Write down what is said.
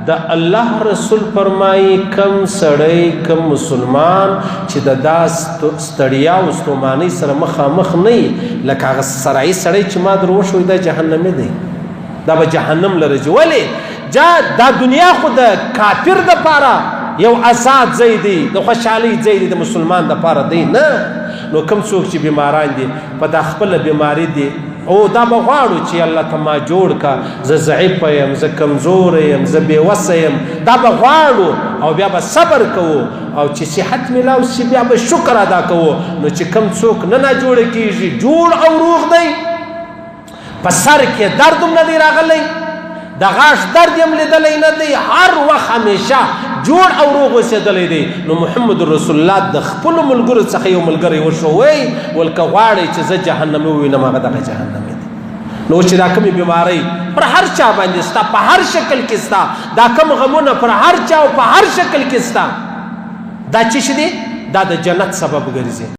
د الله رسول فرمایي کم سړی کم مسلمان چې د دا ستړیا او ستومانۍ سره مخامخ نه وي لکه هغه سرایي سړی چې ما در وښوی دا جهنمي دی دا به جهنم لره ځي ولې دا دنیا خو د کافر دپاره یو آزاد ځای دی د خوشحالۍ ځای دی د مسلمان دپاره دی نه نو کوم څوک چې بیماران دي په دا خپله بیماري دي او دا به غواړو چې الله ته ما جوړ کا زه ضعیفه یم زه کمزوره یم زه بېوسه یم دا به غواړو او بیا به صبر کوو او چې صحت میلاو شي بیا به شکر ادا کوو نو چې کوم څوک نه ناجوړه کېږي جوړ او روغ دی په سر کې درد هم نه دی راغلی د غاښ درد هم لیدلی نه دی هر وخت همیشه جوړ او روغ اوسېدلی دی نو محمد رسول الله د خپلو ملګرو څخه یو ملګری وښوی ول که غواړئ چې زه جهنمي ووینم هغه دغه جهنمي دی نو چې دا کومې بیمارۍ پر هر چا باندې ستا په هر شکل کې ستا دا کوم غمونه پر هر چا او په هر شکل کې ستا دا چې دی دا د جنت سبب ګرځي